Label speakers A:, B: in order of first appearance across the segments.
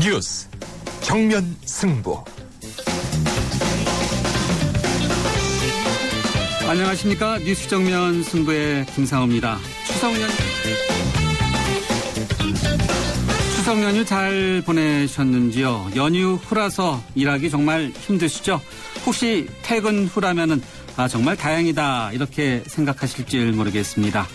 A: 뉴스 정면 승부.
B: 안녕하십니까. 뉴스 정면 승부의 김상호입니다. 추석 연휴 잘 보내셨는지요? 연휴 후라서 일하기 정말 힘드시죠? 혹시 퇴근 후라면은 정말 다행이다 이렇게 생각하실지 모르겠습니다.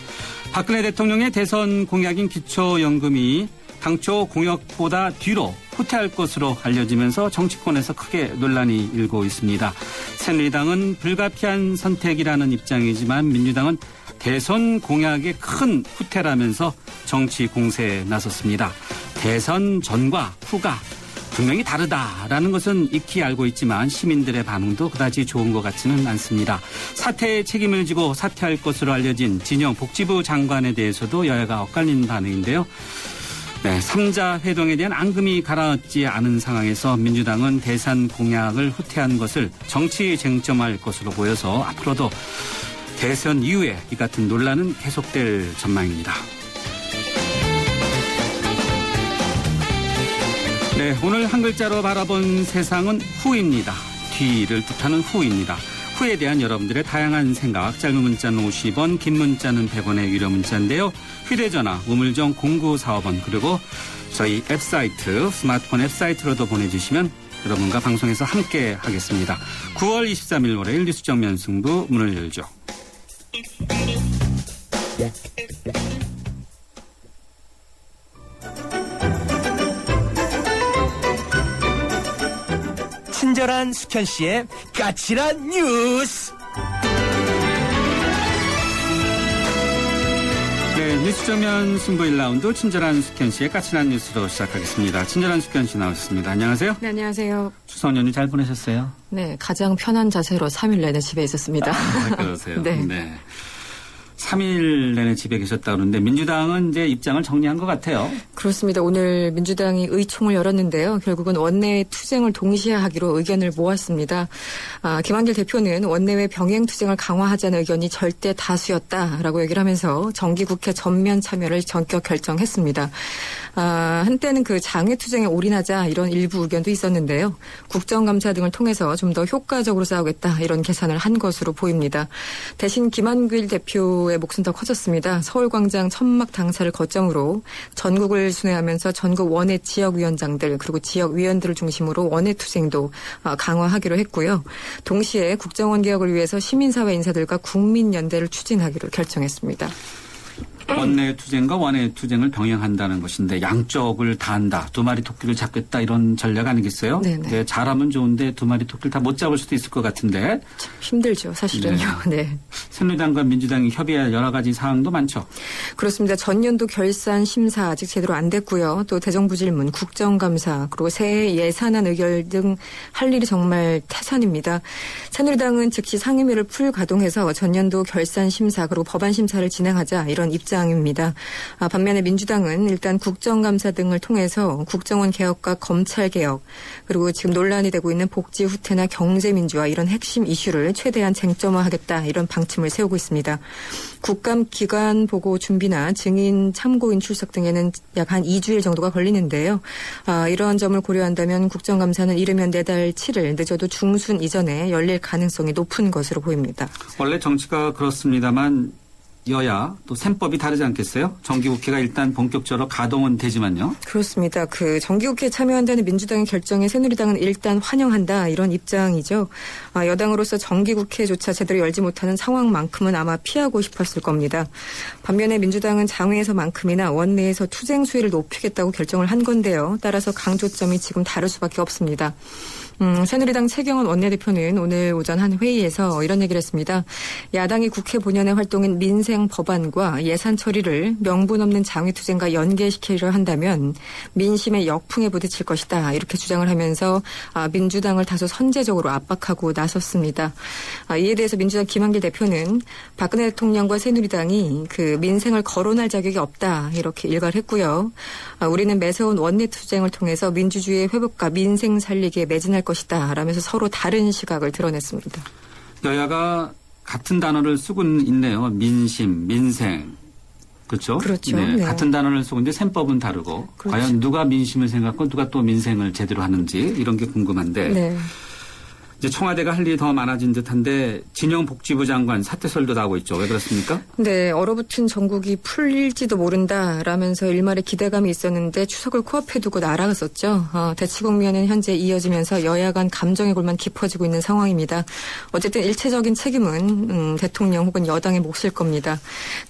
B: 박근혜 대통령의 대선 공약인 기초연금이 당초 공약보다 뒤로 후퇴할 것으로 알려지면서 정치권에서 크게 논란이 일고 있습니다. 새누리당은 불가피한 선택이라는 입장이지만 민주당은 대선 공약의 큰 후퇴라면서 정치 공세에 나섰습니다. 대선 전과 후가 분명히 다르다라는 것은 익히 알고 있지만 시민들의 반응도 그다지 좋은 것 같지는 않습니다. 사태의 책임을 지고 사퇴할 것으로 알려진 진영 복지부 장관에 대해서도 여야가 엇갈린 반응인데요. 네, 3자 회동에 대한 앙금이 가라앉지 않은 상황에서 민주당은 대선 공약을 후퇴한 것을 정치 쟁점할 것으로 보여서 앞으로도 대선 이후에 이 같은 논란은 계속될 전망입니다. 네, 오늘 한 글자로 바라본 세상은 후입니다. 뒤를 뜻하는 후입니다. 후에 대한 여러분들의 다양한 생각, 짧은 문자는 50원, 긴 문자는 100원의 유료 문자인데요. 휴대전화, 우물정 0945번, 그리고 저희 앱사이트, 스마트폰 앱사이트로도 보내주시면 여러분과 방송에서 함께 하겠습니다. 9월 23일 월요일 뉴스 정면 승부 문을 열죠.
A: 친절한 숙현 씨의 까칠한 뉴스.
B: 네, 뉴스 정면 승부 1라운드 친절한 숙현 씨의 까칠한 뉴스로 시작하겠습니다. 친절한 숙현 씨 나오셨습니다. 안녕하세요.
C: 네, 안녕하세요.
B: 추석 연휴 잘 보내셨어요?
C: 네, 가장 편한 자세로 3일 내내 집에 있었습니다.
B: 그러세요?
C: 네.
B: 네. 3일 내내 집에 계셨다 그러는데 민주당은 이제 입장을 정리한 것 같아요.
C: 그렇습니다. 오늘 민주당이 의총을 열었는데요. 결국은 원내외 투쟁을 동시에 하기로 의견을 모았습니다. 김한길 대표는 원내외 병행 투쟁을 강화하자는 의견이 절대 다수였다라고 얘기를 하면서 정기국회 전면 참여를 전격 결정했습니다. 한때는 그 장외 투쟁에 올인하자 이런 일부 의견도 있었는데요. 국정감사 등을 통해서 좀 더 효과적으로 싸우겠다 이런 계산을 한 것으로 보입니다. 대신 김한길 대표의 몫은 더 커졌습니다. 서울광장 천막 당사를 거점으로 전국을 순회하면서 전국 원외 지역위원장들 그리고 지역위원들을 중심으로 원외 투쟁도 강화하기로 했고요. 동시에 국정원 개혁을 위해서 시민사회 인사들과 국민연대를 추진하기로 결정했습니다.
B: 원내 투쟁과 원외 투쟁을 병행한다는 것인데 양쪽을 다 한다. 두 마리 토끼를 잡겠다 이런 전략 아니겠어요?
C: 네네.
B: 네, 잘하면 좋은데 두 마리 토끼를 다 못 잡을 수도 있을 것 같은데.
C: 참 힘들죠. 사실은요. 네.
B: 새누리당과 민주당이 협의할 여러 가지 사항도 많죠.
C: 그렇습니다. 전년도 결산 심사 아직 제대로 안 됐고요. 또 대정부질문, 국정감사 그리고 새해 예산안 의결 등 할 일이 정말 태산입니다. 새누리당은 즉시 상임위를 풀 가동해서 전년도 결산 심사 그리고 법안 심사를 진행하자 이런 입장입니다. 반면에 민주당은 일단 국정감사 등을 통해서 국정원 개혁과 검찰 개혁 그리고 지금 논란이 되고 있는 복지 후퇴나 경제 민주화 이런 핵심 이슈를 최대한 쟁점화하겠다 이런 방침을 세우고 있습니다. 국감 기관 보고 준비나 증인 참고인 출석 등에는 약 한 2주일 정도가 걸리는데요. 이러한 점을 고려한다면 국정감사는 이르면 내달 7일 늦어도 중순 이전에 열릴 가능성이 높은 것으로 보입니다.
B: 원래 정치가 그렇습니다만 여야 또 셈법이 다르지 않겠어요? 정기국회가 일단 본격적으로 가동은 되지만요.
C: 그렇습니다. 그 정기국회에 참여한다는 민주당의 결정에 새누리당은 일단 환영한다 이런 입장이죠. 여당으로서 정기국회조차 제대로 열지 못하는 상황만큼은 아마 피하고 싶었을 겁니다. 반면에 민주당은 장외에서만큼이나 원내에서 투쟁 수위를 높이겠다고 결정을 한 건데요. 따라서 강조점이 지금 다를 수밖에 없습니다. 새누리당 최경원 원내대표는 오늘 오전 한 회의에서 이런 얘기를 했습니다. 야당이 국회 본연의 활동인 민생 법안과 예산 처리를 명분 없는 장외투쟁과 연계시키려 한다면 민심의 역풍에 부딪힐 것이다. 이렇게 주장을 하면서 민주당을 다소 선제적으로 압박하고 나섰습니다. 이에 대해서 민주당 김한길 대표는 박근혜 대통령과 새누리당이 그 민생을 거론할 자격이 없다. 이렇게 일갈을 했고요. 우리는 매서운 원내투쟁을 통해서 민주주의의 회복과 민생 살리기에 매진할 것이다 라면서 서로 다른 시각을 드러냈습니다.
B: 여야가 같은 단어를 쓰고는 있네요. 민심, 민생. 그렇죠?
C: 그렇죠. 네.
B: 같은 단어를 쓰고 있는데 셈법은 다르고
C: 그렇죠.
B: 과연 누가 민심을 생각하고 누가 또 민생을 제대로 하는지 이런 게 궁금한데
C: 네.
B: 이제 청와대가 할 일이 더 많아진 듯한데 진영 복지부 장관 사퇴설도 나오고 있죠. 왜 그렇습니까?
C: 네, 얼어붙은 전국이 풀릴지도 모른다라면서 일말의 기대감이 있었는데 추석을 코앞에 두고 날아갔었죠. 대치국면은 현재 이어지면서 여야 간 감정의 골만 깊어지고 있는 상황입니다. 어쨌든 일체적인 책임은 대통령 혹은 여당의 몫일 겁니다.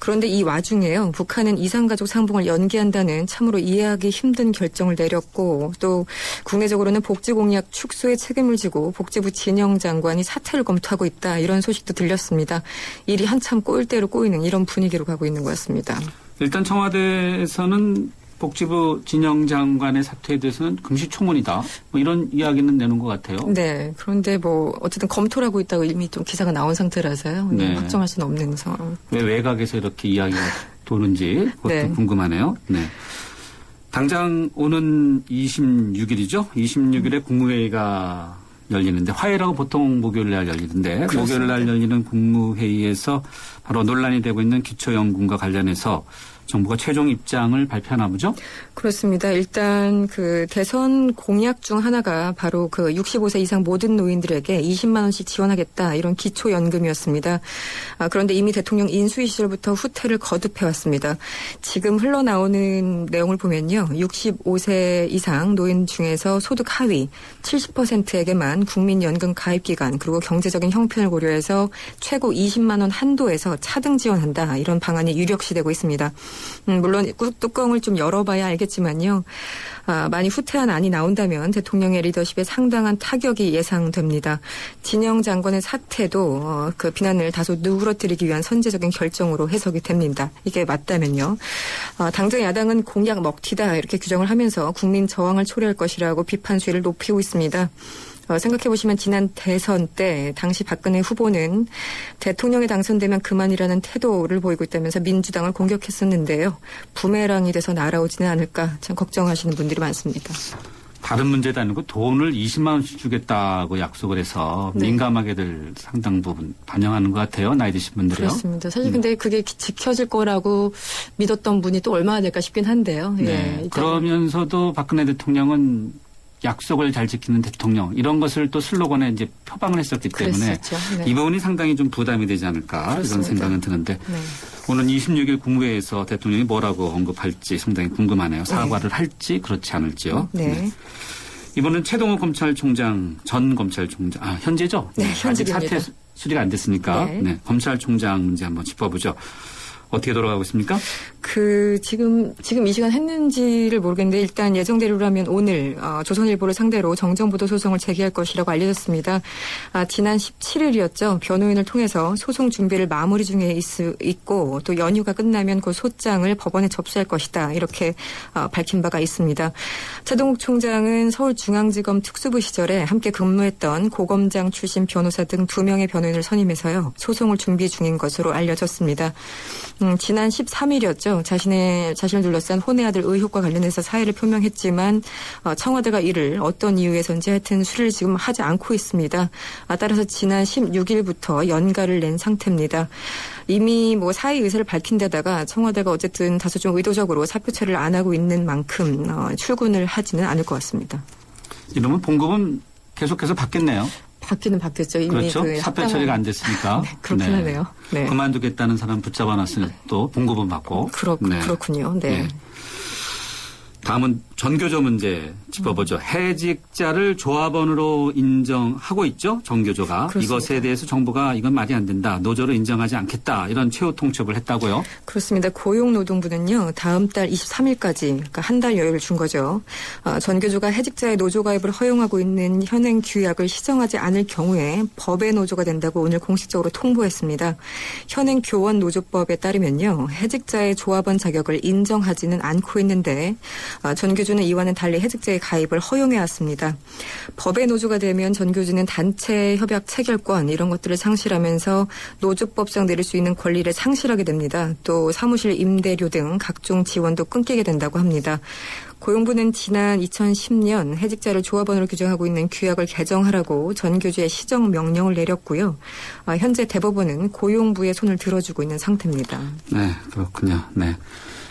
C: 그런데 이 와중에요, 북한은 이산가족 상봉을 연기한다는 참으로 이해하기 힘든 결정을 내렸고 또 국내적으로는 복지공약 축소에 책임을 지고 복지부 진영 장관이 사퇴를 검토하고 있다. 이런 소식도 들렸습니다. 일이 한참 꼬일 대로 꼬이는 이런 분위기로 가고 있는 것 같습니다.
B: 일단 청와대에서는 복지부 진영 장관의 사퇴에 대해서는 금시초문이다. 뭐 이런 이야기는 내는 것 같아요.
C: 네. 그런데 뭐 어쨌든 검토를 하고 있다고 이미 좀 기사가 나온 상태라서요.
B: 네.
C: 확정할 수는 없는 상황.
B: 왜 외곽에서 이렇게 이야기가 도는지 그것도
C: 네.
B: 궁금하네요. 네. 당장 오는 26일이죠. 26일에 국무회의가 열리는데 화요일하고 보통 목요일 날 열리는데
C: 그렇습니다.
B: 목요일 날 열리는 국무회의에서 바로 논란이 되고 있는 기초연금과 관련해서 정부가 최종 입장을 발표하나 보죠?
C: 그렇습니다. 일단 그 대선 공약 중 하나가 바로 그 65세 이상 모든 노인들에게 20만 원씩 지원하겠다 이런 기초연금이었습니다. 그런데 이미 대통령 인수위 시절부터 후퇴를 거듭해왔습니다. 지금 흘러나오는 내용을 보면요. 65세 이상 노인 중에서 소득 하위 70%에게만 국민연금 가입기간 그리고 경제적인 형편을 고려해서 최고 20만 원 한도에서 차등 지원한다. 이런 방안이 유력시되고 있습니다. 물론 뚜껑을 좀 열어봐야 알겠지만요. 많이 후퇴한 안이 나온다면 대통령의 리더십에 상당한 타격이 예상됩니다. 진영 장관의 사퇴도 그 비난을 다소 누그러뜨리기 위한 선제적인 결정으로 해석이 됩니다. 이게 맞다면요. 당장 야당은 공약 먹튀다 이렇게 규정을 하면서 국민 저항을 초래할 것이라고 비판 수위를 높이고 있습니다. 생각해보시면 지난 대선 때 당시 박근혜 후보는 대통령에 당선되면 그만이라는 태도를 보이고 있다면서 민주당을 공격했었는데요. 부메랑이 돼서 날아오지는 않을까 참 걱정하시는 분들이 많습니다.
B: 다른 문제도 아니고 돈을 20만 원씩 주겠다고 약속을 해서
C: 네.
B: 민감하게들 상당 부분 반영하는 것 같아요. 나이 드신 분들이요.
C: 그렇습니다. 사실 근데 그게 지켜질 거라고 믿었던 분이 또 얼마나 될까 싶긴 한데요.
B: 네.
C: 예,
B: 그러면서도 박근혜 대통령은 약속을 잘 지키는 대통령 이런 것을 또 슬로건에 이제 표방을 했었기 때문에
C: 그랬었죠. 네.
B: 이 부분이 상당히 좀 부담이 되지 않을까
C: 그렇습니다.
B: 이런 생각은 드는데
C: 네.
B: 오늘 26일 국무회의에서 대통령이 뭐라고 언급할지 상당히 궁금하네요. 사과를 할지 그렇지 않을지요.
C: 네.
B: 이번은 최동호 검찰총장 전 검찰총장 현재죠?
C: 네,
B: 아직
C: 현직입니다.
B: 사퇴 수리가 안 됐으니까
C: 네.
B: 검찰총장 문제 한번 짚어보죠. 어떻게 돌아가고 있습니까?
C: 지금 이 시간 했는지를 모르겠는데 일단 예정대로라면 오늘 조선일보를 상대로 정정부도 소송을 제기할 것이라고 알려졌습니다. 지난 17일이었죠. 변호인을 통해서 소송 준비를 마무리 중에 있고 또 연휴가 끝나면 그 소장을 법원에 접수할 것이다. 이렇게 밝힌 바가 있습니다. 최동욱 총장은 서울중앙지검 특수부 시절에 함께 근무했던 고검장 출신 변호사 등 2명의 변호인을 선임해서요. 소송을 준비 중인 것으로 알려졌습니다. 지난 13일이었죠. 자신을 둘러싼 혼의 아들 의혹과 관련해서 사의를 표명했지만 청와대가 이를 어떤 이유에서인지 하여튼 수리를 지금 하지 않고 있습니다. 따라서 지난 16일부터 연가를 낸 상태입니다. 이미 사의 의사를 밝힌 데다가 청와대가 어쨌든 다소 좀 의도적으로 사표 처리를 안 하고 있는 만큼 출근을 하지는 않을 것 같습니다.
B: 이러면 봉급은 계속해서 받겠네요.
C: 받기는 바뀌었죠. 이미
B: 그렇죠. 사표 처리가 안 됐으니까.
C: 네, 그렇긴 하네요. 네.
B: 그만두겠다는 사람 붙잡아놨으니 또 봉급은 받고.
C: 그렇군요. 네.
B: 네. 다음은 전교조 문제 짚어보죠. 해직자를 조합원으로 인정하고 있죠. 정교조가.
C: 그렇습니다.
B: 이것에 대해서 정부가 이건 말이 안 된다. 노조를 인정하지 않겠다. 이런 최후 통첩을 했다고요.
C: 그렇습니다. 고용노동부는요. 다음 달 23일까지 그러니까 한 달 여유를 준 거죠. 전교조가 해직자의 노조 가입을 허용하고 있는 현행 규약을 시정하지 않을 경우에 법의 노조가 된다고 오늘 공식적으로 통보했습니다. 현행 교원 노조법에 따르면요. 해직자의 조합원 자격을 인정하지는 않고 있는데 전교조는 이와는 달리 해직자의 가입을 허용해왔습니다. 법의 노조가 되면 전교조는 단체 협약 체결권 이런 것들을 상실하면서 노조법상 내릴 수 있는 권리를 상실하게 됩니다. 또 사무실 임대료 등 각종 지원도 끊기게 된다고 합니다. 고용부는 지난 2010년 해직자를 조합원으로 규정하고 있는 규약을 개정하라고 전교조에 시정 명령을 내렸고요. 현재 대법원은 고용부의 손을 들어주고 있는 상태입니다.
B: 네, 그렇군요. 네.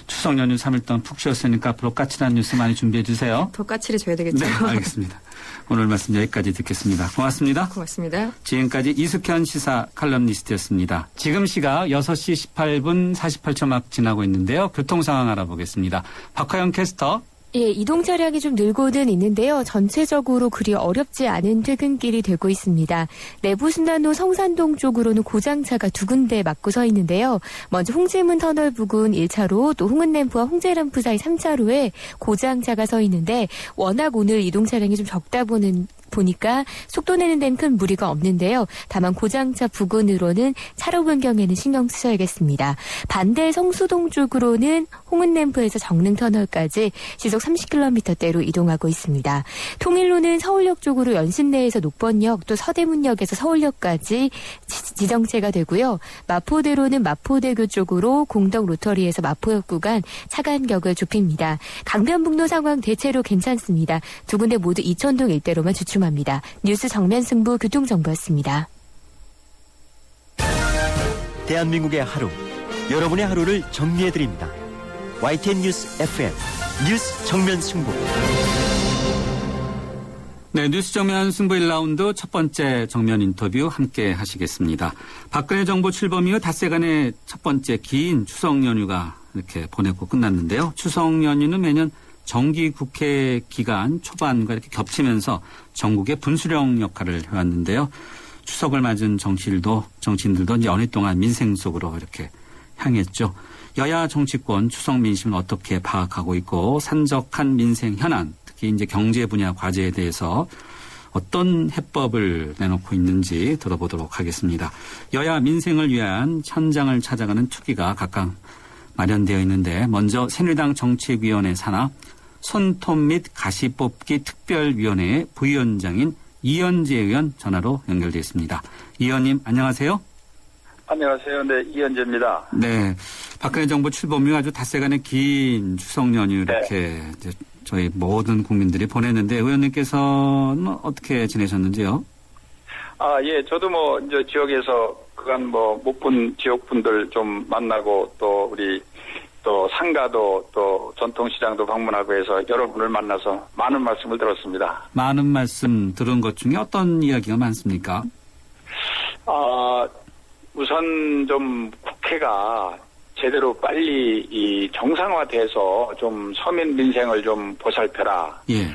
B: 추석 연휴 3일 동안 푹 쉬었으니까 앞으로 까칠한 뉴스 많이 준비해 주세요.
C: 더 까칠해져야 되겠죠.
B: 네, 알겠습니다. 오늘 말씀 여기까지 듣겠습니다. 고맙습니다.
C: 고맙습니다.
B: 지금까지 이숙현 시사 칼럼니스트였습니다. 지금 시각 6시 18분 48초 막 지나고 있는데요. 교통 상황 알아보겠습니다. 박화영 캐스터.
D: 예, 이동 차량이 좀 늘고는 있는데요. 전체적으로 그리 어렵지 않은 퇴근길이 되고 있습니다. 내부순환로 성산동 쪽으로는 고장차가 두 군데 막고 서 있는데요. 먼저 홍지문 터널 부근 1차로 또 홍은램프와 홍제램프 사이 3차로에 고장차가 서 있는데 워낙 오늘 이동 차량이 좀 적다 보니까 속도 내는 데는 큰 무리가 없는데요. 다만 고장차 부근으로는 차로 변경에는 신경 쓰셔야겠습니다. 반대 성수동 쪽으로는 홍은램프에서 정릉터널까지 시속 30km대로 이동하고 있습니다. 통일로는 서울역 쪽으로 연신내에서 녹번역 또 서대문역에서 서울역까지 지정체가 되고요. 마포대로는 마포대교 쪽으로 공덕 로터리에서 마포역 구간 차간격을 좁힙니다. 강변북로 상황 대체로 괜찮습니다. 두 군데 모두 이천동 일대로만 주춤합니다. 뉴스 정면 승부 교통정보였습니다.
E: 대한민국의 하루, 여러분의 하루를 정리해드립니다. YTN 뉴스 FM, 뉴스 정면 승부.
B: 네, 뉴스 정면 승부 1라운드 첫 번째 정면 인터뷰 함께 하시겠습니다. 박근혜 정부 출범 이후 닷새간의 첫 번째 긴 추석 연휴가 이렇게 보내고 끝났는데요. 추석 연휴는 매년 정기국회 기간 초반과 이렇게 겹치면서 전국의 분수령 역할을 해왔는데요. 추석을 맞은 정치인들도 이제 연휴 동안 민생 속으로 이렇게 향했죠. 여야 정치권 추석 민심은 어떻게 파악하고 있고 산적한 민생 현안, 특히 이제 경제 분야 과제에 대해서 어떤 해법을 내놓고 있는지 들어보도록 하겠습니다. 여야 민생을 위한 현장을 찾아가는 투기가 각각 마련되어 있는데 먼저 새누리당 정책위원회 산하 손톱 및 가시 뽑기 특별위원회의 부위원장인 이현재 의원 전화로 연결되어 있습니다. 이 의원님 안녕하세요.
F: 안녕하세요. 네, 이현재입니다.
B: 네, 박근혜 정부 출범 이후 아주 닷새간의 긴 추석 연휴 이렇게 이제 저희 모든 국민들이 보냈는데 의원님께서는 어떻게 지내셨는지요?
F: 예, 저도 이제 지역에서 그간 못 본 지역 분들 좀 만나고 또 우리 또 상가도 또 전통시장도 방문하고 해서 여러분을 만나서 많은 말씀을 들었습니다.
B: 많은 말씀 들은 것 중에 어떤 이야기가 많습니까?
F: 우선 좀 국회가 제대로 빨리 이 정상화돼서 좀 서민 민생을 좀 보살펴라.
B: 예.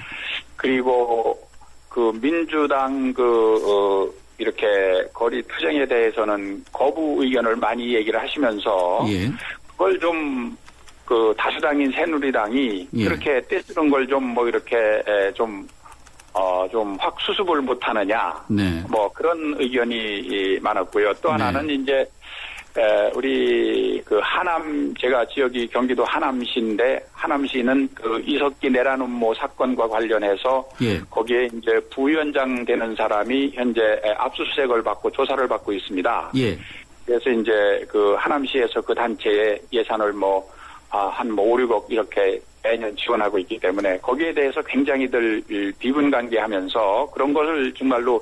F: 그리고 그 민주당 이렇게 거리 투쟁에 대해서는 거부 의견을 많이 얘기를 하시면서
B: 예.
F: 그걸 좀 다수당인 새누리당이
B: 예.
F: 그렇게 떼쓰는 걸 좀 이렇게 좀 확 수습을 못하느냐.
B: 네.
F: 그런 의견이 많았고요. 또 하나는 이제 우리 하남, 제가 지역이 경기도 하남시인데 하남시는 이석기 내란 음모 사건과 관련해서
B: 예.
F: 거기에 이제 부위원장 되는 사람이 현재 압수수색을 받고 조사를 받고 있습니다.
B: 예.
F: 그래서 이제 하남시에서 그 단체에 예산을 한 5, 6억 이렇게 매년 지원하고 있기 때문에 거기에 대해서 굉장히들 비분간계하면서 그런 것을 정말로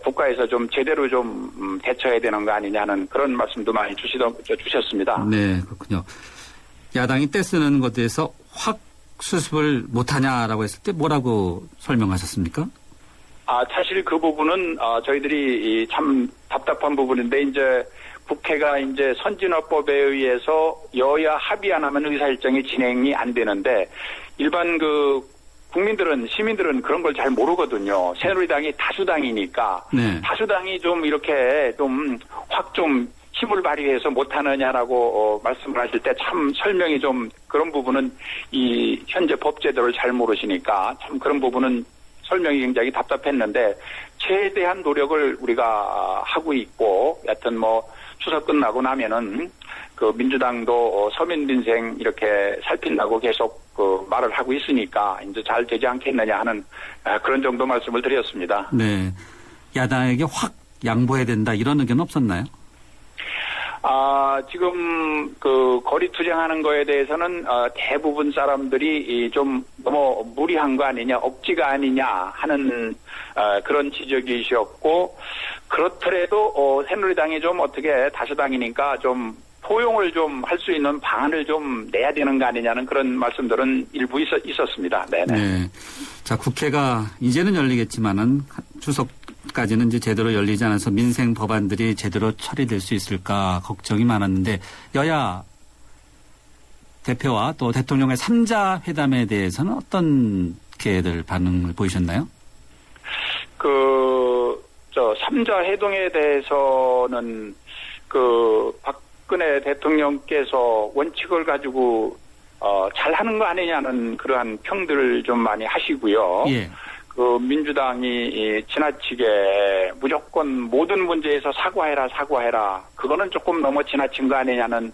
F: 국가에서 좀 제대로 좀 대처해야 되는 거 아니냐는 그런 말씀도 많이 주셨습니다.
B: 네, 그렇군요. 야당이 떼쓰는 것에 대해서 확 수습을 못하냐라고 했을 때 뭐라고 설명하셨습니까?
F: 사실 그 부분은 저희들이 참 답답한 부분인데 이제 국회가 이제 선진화법에 의해서 여야 합의 안 하면 의사일정이 진행이 안 되는데 일반 국민들은 시민들은 그런 걸 잘 모르거든요. 새누리당이 다수당이니까
B: 네.
F: 다수당이 좀 이렇게 좀 확 좀 힘을 발휘해서 못하느냐라고 말씀을 하실 때 참 설명이 좀 그런 부분은 이 현재 법제도를 잘 모르시니까 참 그런 부분은 설명이 굉장히 답답했는데 최대한 노력을 우리가 하고 있고 여하튼 추석 끝나고 나면은 민주당도 서민 민생 이렇게 살핀다고 계속 말을 하고 있으니까 이제 잘 되지 않겠느냐 하는 그런 정도 말씀을 드렸습니다.
B: 네. 야당에게 확 양보해야 된다 이런 의견 없었나요?
F: 지금 그 거리 투쟁하는 거에 대해서는 대부분 사람들이 좀 너무 무리한 거 아니냐, 억지가 아니냐 하는 그런 지적이셨고, 그렇더라도 새누리당이 좀 어떻게 다수당이니까 좀 포용을 좀 할 수 있는 방안을 좀 내야 되는 거 아니냐는 그런 말씀들은 일부 있었습니다. 네네.
B: 네. 자, 국회가 이제는 열리겠지만은 추석까지는 이제 제대로 열리지 않아서 민생 법안들이 제대로 처리될 수 있을까 걱정이 많았는데 여야 대표와 또 대통령의 3자 회담에 대해서는 어떤 계들 반응을 보이셨나요?
F: 3자 회동에 대해서는 박근혜 대통령께서 원칙을 가지고 잘하는 거 아니냐는 그러한 평들을 좀 많이 하시고요.
B: 예.
F: 민주당이 지나치게 무조건 모든 문제에서 사과해라. 그거는 조금 너무 지나친 거 아니냐는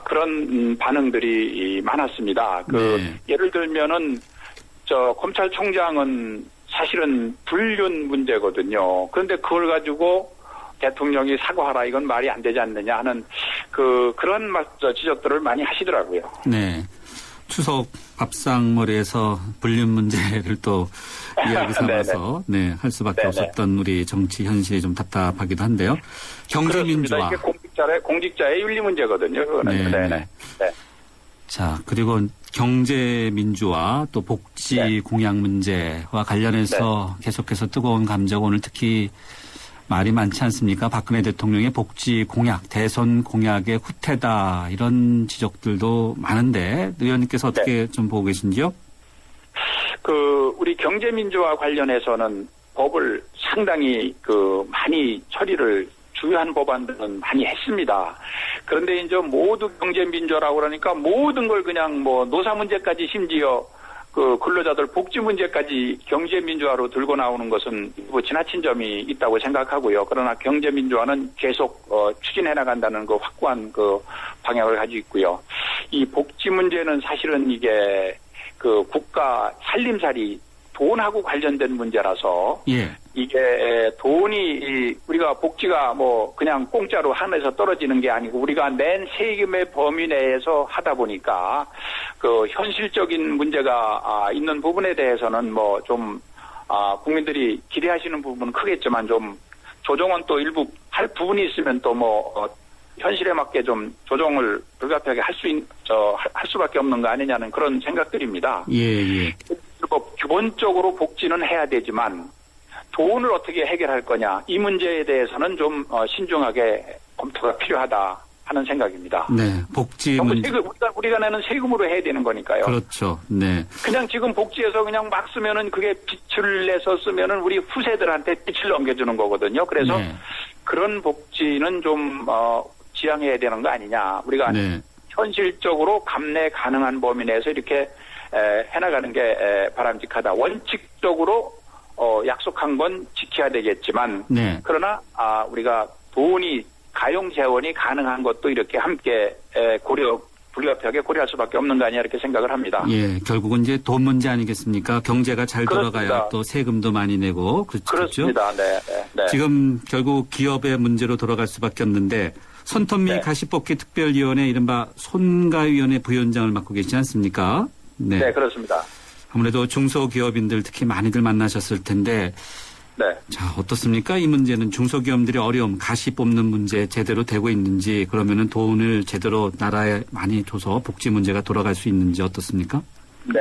F: 그런 반응들이 많았습니다.
B: 네.
F: 예를 들면은 검찰총장은 사실은 불륜 문제거든요. 그런데 그걸 가지고 대통령이 사과하라, 이건 말이 안 되지 않느냐 하는 그런 지적들을 많이 하시더라고요.
B: 네. 추석 밥상머리에서 불륜 문제를 또 이야기 삼아서 네, 할 수밖에 없었던 우리 정치 현실이 좀 답답하기도 한데요. 경제민주화.
F: 이게 공직자의 윤리 문제거든요. 그거는.
B: 네. 자, 그리고 경제민주화 또 복지 공약 문제와 관련해서 계속해서 뜨거운 감정, 오늘 특히 말이 많지 않습니까? 박근혜 대통령의 복지 공약, 대선 공약의 후퇴다, 이런 지적들도 많은데 의원님께서 어떻게 좀 보고 계신지요?
F: 우리 경제민주화 관련해서는 법을 상당히 많이 처리를 주요한 법안들은 많이 했습니다. 그런데 이제 모두 경제민주화라고 그러니까 모든 걸 그냥 노사 문제까지 심지어 근로자들 복지 문제까지 경제민주화로 들고 나오는 것은 지나친 점이 있다고 생각하고요. 그러나 경제민주화는 계속 추진해 나간다는 확고한 방향을 가지고 있고요. 이 복지 문제는 사실은 이게 국가 살림살이 돈하고 관련된 문제라서
B: 예.
F: 이게 돈이 우리가 복지가 그냥 공짜로 하늘에서 떨어지는 게 아니고 우리가 낸 세금의 범위 내에서 하다 보니까 현실적인 문제가 있는 부분에 대해서는 국민들이 기대하시는 부분은 크겠지만 좀 조정은 또 일부 할 부분이 있으면 또 현실에 맞게 좀 조정을 불가피하게 할 수밖에 없는 거 아니냐는 그런 생각들입니다.
B: 예.
F: 기본적으로 복지는 해야 되지만 돈을 어떻게 해결할 거냐, 이 문제에 대해서는 좀 신중하게 검토가 필요하다 하는 생각입니다.
B: 네, 복지 문제.
F: 우리가 내는 세금으로 해야 되는 거니까요.
B: 그렇죠. 네.
F: 그냥 지금 복지에서 그냥 막 쓰면은 그게 빚을 내서 쓰면은 우리 후세들한테 빚을 넘겨주는 거거든요. 그래서 그런 복지는 좀 지양해야 되는 거 아니냐. 우리가 현실적으로 감내 가능한 범위 내에서 이렇게 해나가는 게 바람직하다. 원칙적으로 약속한 건 지켜야 되겠지만 그러나 우리가 돈이 가용 재원이 가능한 것도 이렇게 함께 불가피하게 고려할 수밖에 없는 거 아니냐, 이렇게 생각을 합니다.
B: 예, 결국은 이제 돈 문제 아니겠습니까? 경제가 잘 돌아가야 또 세금도 많이 내고
F: 그렇습니다. 네.
B: 지금 결국 기업의 문제로 돌아갈 수밖에 없는데 손톱미 가시뽑기 특별위원회 이른바 손가위원회 부위원장을 맡고 계시지 않습니까?
F: 네, 그렇습니다.
B: 아무래도 중소기업인들 특히 많이들 만나셨을 텐데 자, 어떻습니까? 이 문제는 중소기업들의 어려움, 가시 뽑는 문제 제대로 되고 있는지, 그러면은 돈을 제대로 나라에 많이 줘서 복지 문제가 돌아갈 수 있는지 어떻습니까?
F: 네.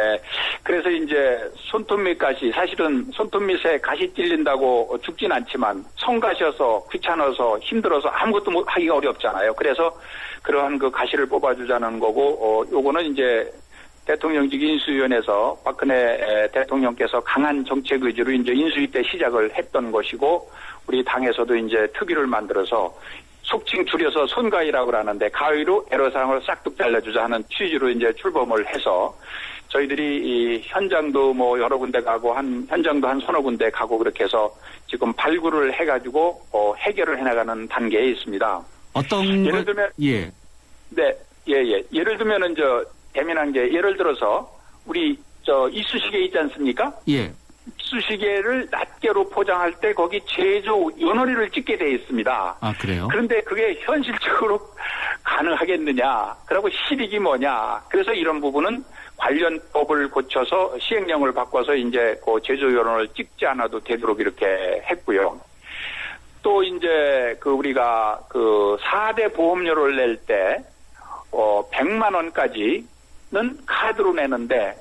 F: 그래서 이제 손톱밑 가시, 사실은 손톱밑에 가시 찔린다고 죽진 않지만 성가셔서 귀찮아서 힘들어서 아무것도 하기가 어렵잖아요. 그래서 그러한 가시를 뽑아주자는 거고, 요거는 이제 대통령직 인수위원회에서 박근혜 대통령께서 강한 정책 의지로 이제 인수위 때 시작을 했던 것이고, 우리 당에서도 이제 특위를 만들어서 속칭 줄여서 손가위라고 하는데 가위로 애로사항을 싹둑 잘라주자 하는 취지로 이제 출범을 해서 저희들이 이 현장도 여러 군데 가고 현장도 한 서너 군데 가고 그렇게 해서 지금 발굴을 해가지고 해결을 해나가는 단계에 있습니다.
B: 어떤
F: 예를 들면 예를 들면은 대민한 게 예를 들어서 우리 이쑤시개 있지 않습니까?
B: 예.
F: 이쑤시개를 낱개로 포장할 때 거기 제조 연월일을 찍게 돼 있습니다.
B: 아, 그래요?
F: 그런데 그게 현실적으로 가능하겠느냐? 그리고 실익이 뭐냐? 그래서 이런 부분은 관련 법을 고쳐서 시행령을 바꿔서 이제 그 제조 연월을 찍지 않아도 되도록 이렇게 했고요. 또 이제 그 우리가 그 4대 보험료를 낼 때 100만 원까지는 카드로 내는데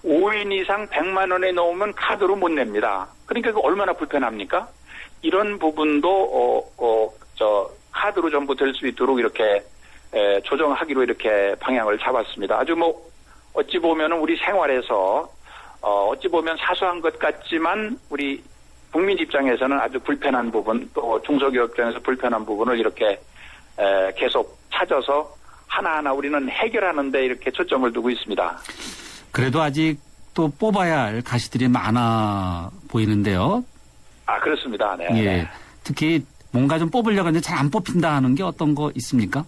F: 5인 이상 100만 원에 넣으면 카드로 못 냅니다. 그러니까 그 얼마나 불편합니까? 이런 부분도 카드로 전부 될 수 있도록 이렇게 조정하기로 이렇게 방향을 잡았습니다. 아주 뭐 어찌 보면은 우리 생활에서 어찌 보면 사소한 것 같지만 우리 국민 입장에서는 아주 불편한 부분, 또 중소기업 입장에서 불편한 부분을 이렇게 계속 찾아서 하나하나 우리는 해결하는 데 이렇게 초점을 두고 있습니다.
B: 그래도 아직 또 뽑아야 할 가시들이 많아 보이는데요.
F: 아, 그렇습니다. 네.
B: 예. 특히 뭔가 좀 뽑으려고 하는데 잘 안 뽑힌다 하는 게 어떤 거 있습니까?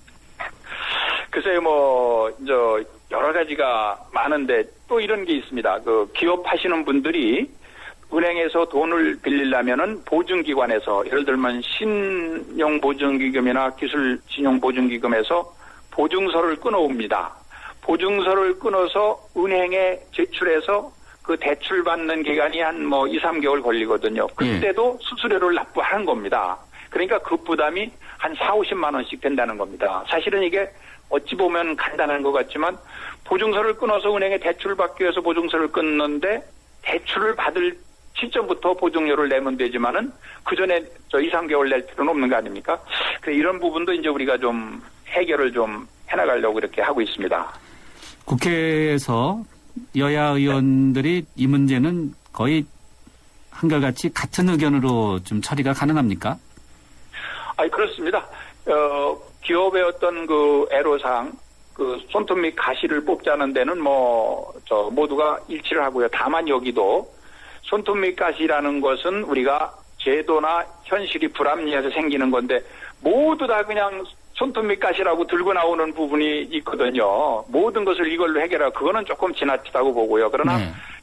F: 글쎄요, 뭐, 여러 가지가 많은데 또 이런 게 있습니다. 그 기업 하시는 분들이 은행에서 돈을 빌리려면은 보증기관에서 예를 들면 신용보증기금이나 기술신용보증기금에서 보증서를 끊어옵니다. 보증서를 끊어서 은행에 제출해서 그 대출 받는 기간이 한 뭐 2, 3개월 걸리거든요. 그때도 수수료를 납부하는 겁니다. 그러니까 그 부담이 한 4, 50만 원씩 된다는 겁니다. 사실은 이게 어찌 보면 간단한 것 같지만 보증서를 끊어서 은행에 대출을 받기 위해서 보증서를 끊는데 대출을 받을 시점부터 보증료를 내면 되지만은 그 전에 2, 3개월 낼 필요는 없는 거 아닙니까? 그래서 이런 부분도 이제 우리가 좀 해결을 좀 해나가려고 이렇게 하고 있습니다.
B: 국회에서 여야 의원들이 이 문제는 거의 한결같이 같은 의견으로 좀 처리가 가능합니까?
F: 그렇습니다. 기업의 어떤 그 애로사항, 그 손톱 및 가시를 뽑자는 데는 모두가 일치를 하고요. 다만 여기도 손톱 및 가시라는 것은 우리가 제도나 현실이 불합리해서 생기는 건데 모두 다 그냥 손톱 및 가시라고 들고 나오는 부분이 있거든요. 모든 것을 이걸로 해결하고 그거는 조금 지나치다고 보고요. 그러나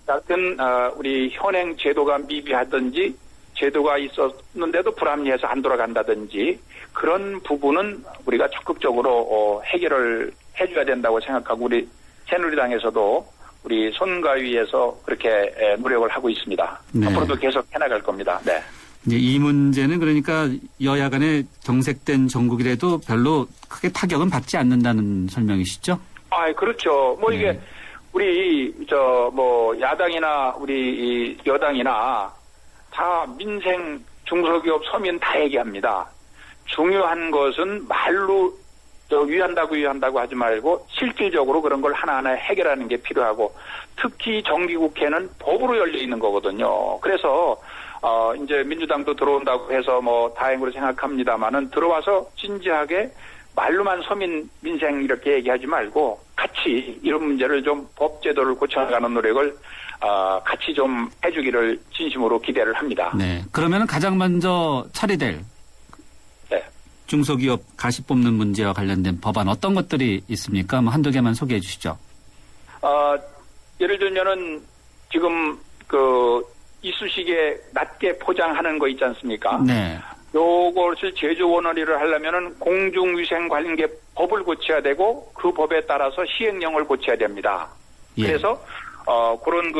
F: 여하튼 우리 현행 제도가 미비하든지 제도가 있었는데도 불합리해서 안 돌아간다든지 그런 부분은 우리가 적극적으로 해결을 해줘야 된다고 생각하고 우리 새누리당에서도 우리 손가위에서 그렇게 노력을 하고 있습니다.
B: 네.
F: 앞으로도 계속 해나갈 겁니다. 네.
B: 이제 이 문제는 그러니까 여야 간에 경색된 정국이라도 별로 크게 타격은 받지 않는다는 설명이시죠?
F: 그렇죠. 이게 우리 야당이나 우리 여당이나 다 민생 중소기업 서민 다 얘기합니다. 중요한 것은 말로 위한다고 하지 말고 실질적으로 그런 걸 하나하나 해결하는 게 필요하고 특히 정기국회는 법으로 열려 있는 거거든요. 그래서 이제 민주당도 들어온다고 해서 다행으로 생각합니다만은 들어와서 진지하게 말로만 서민 민생 이렇게 얘기하지 말고 같이 이런 문제를 좀 법제도를 고쳐나가는 노력을 같이 좀 해주기를 진심으로 기대를 합니다.
B: 네. 그러면 가장 먼저 처리될 중소기업 가시 뽑는 문제와 관련된 법안 어떤 것들이 있습니까? 한두 개만 소개해 주시죠.
F: 예를 들면은 지금 그 이쑤시개 낱개 포장하는 거 있지 않습니까?
B: 네.
F: 요것을 제조 원활히를 하려면은 공중위생관계 법을 고쳐야 되고 그 법에 따라서 시행령을 고쳐야 됩니다.
B: 예.
F: 그래서 그런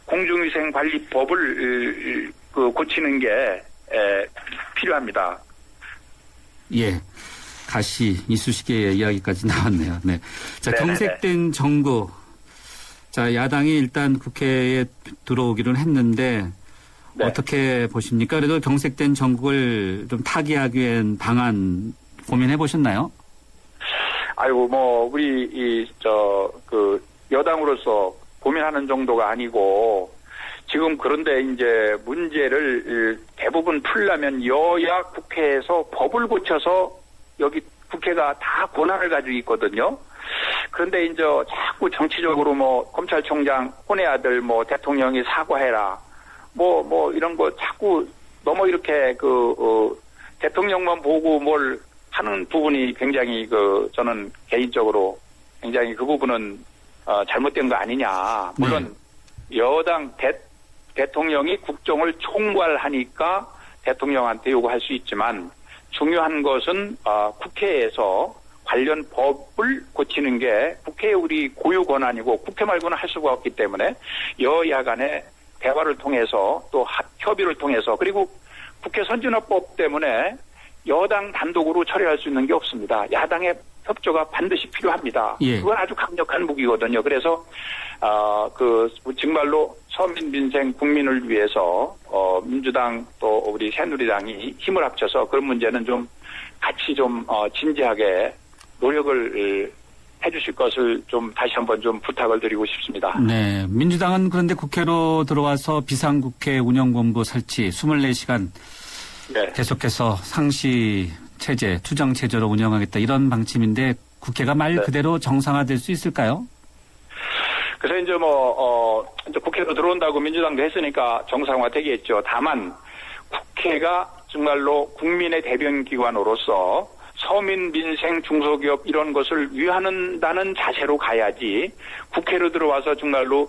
F: 공중위생관리법을 고치는 게 필요합니다.
B: 예. 가시, 이쑤시개 이야기까지 나왔네요. 네. 자,
F: 네네네.
B: 경색된 정부. 자, 야당이 일단 국회에 들어오기는 했는데
F: 네.
B: 어떻게 보십니까? 그래도 경색된 정국을 좀 타개하기 위한 방안 고민해 보셨나요?
F: 우리 여당으로서 고민하는 정도가 아니고 지금 그런데 이제 문제를 대부분 풀려면 여야 국회에서 법을 고쳐서 여기 국회가 다 권한을 가지고 있거든요. 그런데 이제 자꾸 정치적으로 검찰총장 혼의 아들 대통령이 사과해라 이런 거 자꾸 너무 이렇게 대통령만 보고 뭘 하는 부분이 굉장히 저는 개인적으로 굉장히 그 부분은 잘못된 거 아니냐. 물론 여당 대통령이 국정을 총괄하니까 대통령한테 요구할 수 있지만 중요한 것은 국회에서 관련 법을 고치는 게 국회의 우리 고유 권한이고 국회 말고는 할 수가 없기 때문에 여야 간의 대화를 통해서 또 협의를 통해서 그리고 국회 선진화법 때문에 여당 단독으로 처리할 수 있는 게 없습니다. 야당의 협조가 반드시 필요합니다.
B: 예.
F: 그건 아주 강력한 무기거든요. 그래서 정말로 서민 민생 국민을 위해서 민주당 또 우리 새누리당이 힘을 합쳐서 그런 문제는 좀 같이 좀 진지하게 노력을 해주실 것을 좀 다시 한번 좀 부탁을 드리고 싶습니다.
B: 네. 민주당은 그런데 국회로 들어와서 비상국회 운영본부 설치 24시간
F: 네.
B: 계속해서 상시 체제, 투정 체제로 운영하겠다 이런 방침인데 국회가 말
F: 네.
B: 그대로 정상화될 수 있을까요?
F: 그래서 이제 이제 국회로 들어온다고 민주당도 했으니까 정상화 되겠죠. 다만 국회가 정말로 국민의 대변 기관으로서 서민, 민생, 중소기업 이런 것을 위한다는 자세로 가야지 국회로 들어와서 정말로